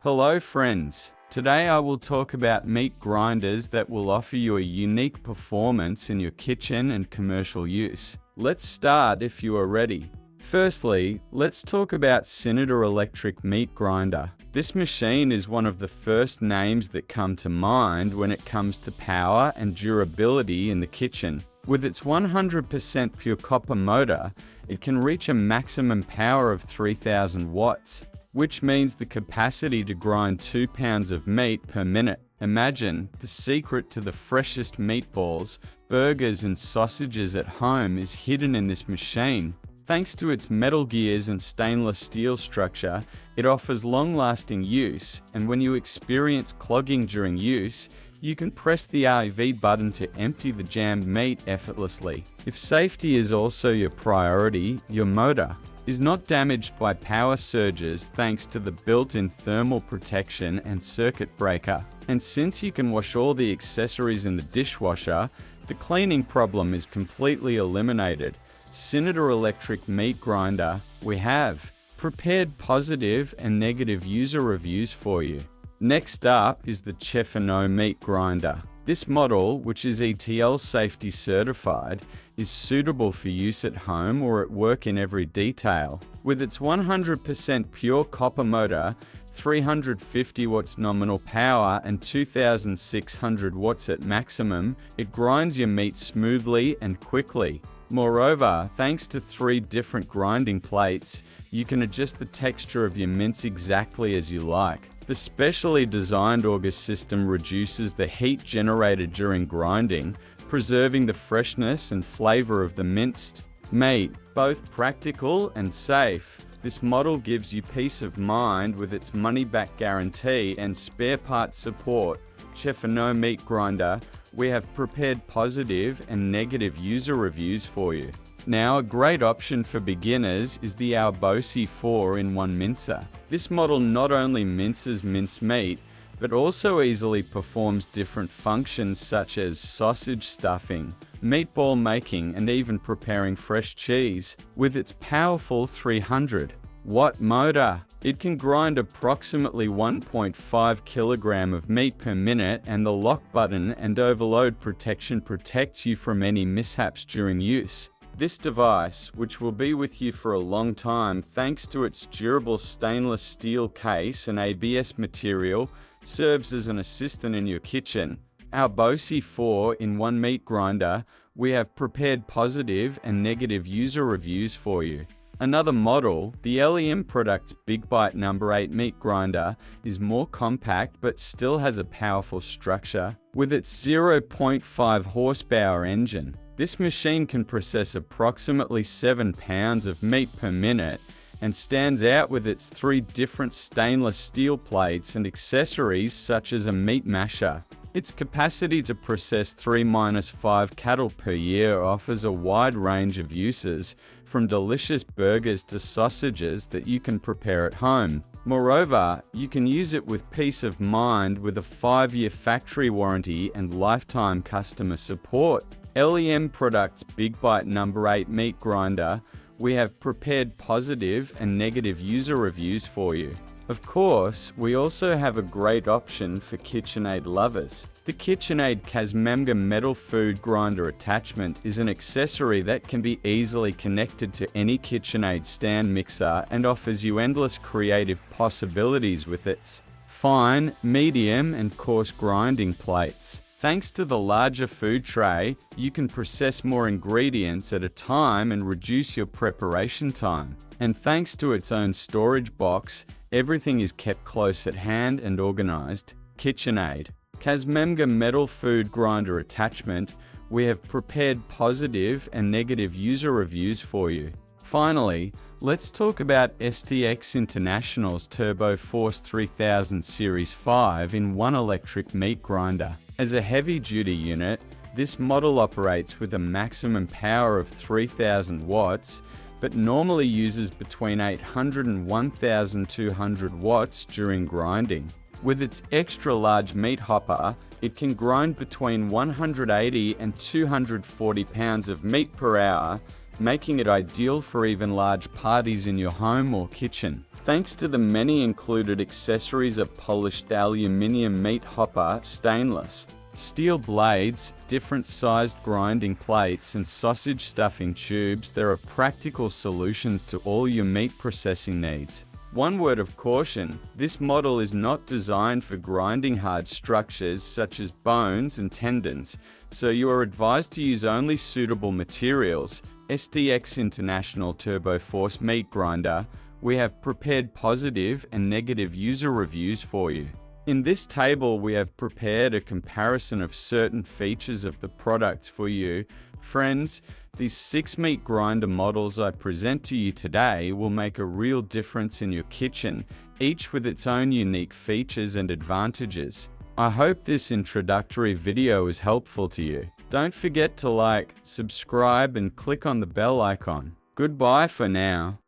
Hello friends, today I will talk about meat grinders that will offer you a unique performance in your kitchen and commercial use. Let's start if you are ready. Firstly, let's talk about Sinyder Electric Meat Grinder. This machine is one of the first names that come to mind when it comes to power and durability in the kitchen. With its 100% pure copper motor, it can reach a maximum power of 3000 watts, which means the capacity to grind 2 pounds of meat per minute. Imagine, the secret to the freshest meatballs, burgers and sausages at home is hidden in this machine. Thanks to its metal gears and stainless steel structure, it offers long-lasting use, and when you experience clogging during use, you can press the REV button to empty the jammed meat effortlessly. If safety is also your priority, your motor is not damaged by power surges thanks to the built-in thermal protection and circuit breaker. And since you can wash all the accessories in the dishwasher, the cleaning problem is completely eliminated. Sinyder Electric Meat Grinder, we have prepared positive and negative user reviews for you. Next up is the CHEFFANO Meat Grinder. This model, which is ETL safety certified, is suitable for use at home or at work in every detail. With its 100% pure copper motor, 350 watts nominal power and 2600 watts at maximum, it grinds your meat smoothly and quickly. Moreover, thanks to 3 different grinding plates, you can adjust the texture of your mince exactly as you like. The specially designed auger system reduces the heat generated during grinding, preserving the freshness and flavor of the minced meat. Both practical and safe, this model gives you peace of mind with its money-back guarantee and spare parts support. CHEFFANO Meat Grinder, we have prepared positive and negative user reviews for you. Now, a great option for beginners is the AAOBOSI 4-in-1 mincer. This model not only minces minced meat, but also easily performs different functions such as sausage stuffing, meatball making, and even preparing fresh cheese. With its powerful 300-watt motor, it can grind approximately 1.5 kilogram of meat per minute, and the lock button and overload protection protects you from any mishaps during use. This device, which will be with you for a long time thanks to its durable stainless steel case and ABS material, serves as an assistant in your kitchen. Our AAOBOSI 4-in-1 meat grinder, we have prepared positive and negative user reviews for you. Another model, the LEM Products BigBite No. 8 meat grinder, is more compact but still has a powerful structure. With its 0.5 horsepower engine, this machine can process approximately 7 pounds of meat per minute and stands out with its 3 different stainless steel plates and accessories such as a meat masher. Its capacity to process 3-5 cattle per year offers a wide range of uses, from delicious burgers to sausages that you can prepare at home. Moreover, you can use it with peace of mind with a 5-year factory warranty and lifetime customer support. LEM Products BigBite No. 8 Meat Grinder, we have prepared positive and negative user reviews for you. Of course, we also have a great option for KitchenAid lovers. The KitchenAid KSMMGA metal food grinder attachment is an accessory that can be easily connected to any KitchenAid stand mixer and offers you endless creative possibilities with its fine, medium, and coarse grinding plates. Thanks to the larger food tray, you can process more ingredients at a time and reduce your preparation time. And thanks to its own storage box, everything is kept close at hand and organized. KitchenAid KSMMGA metal food grinder attachment, we have prepared positive and negative user reviews for you. Finally, let's talk about STX International's Turboforce 3000 Series 5-in-1 electric meat grinder. As a heavy-duty unit, this model operates with a maximum power of 3000 watts, but normally uses between 800 and 1200 watts during grinding. With its extra-large meat hopper, it can grind between 180 and 240 pounds of meat per hour, making it ideal for even large parties in your home or kitchen. Thanks to the many included accessories of polished aluminium meat hopper, stainless steel blades, different sized grinding plates, and sausage stuffing tubes, there are practical solutions to all your meat processing needs. One word of caution, this model is not designed for grinding hard structures such as bones and tendons, so you are advised to use only suitable materials. STX International Turboforce Meat Grinder. We have prepared positive and negative user reviews for you. In this table, we have prepared a comparison of certain features of the product for you. Friends, these 6 meat grinder models I present to you today will make a real difference in your kitchen, each with its own unique features and advantages. I hope this introductory video is helpful to you. Don't forget to like, subscribe, and click on the bell icon. Goodbye for now.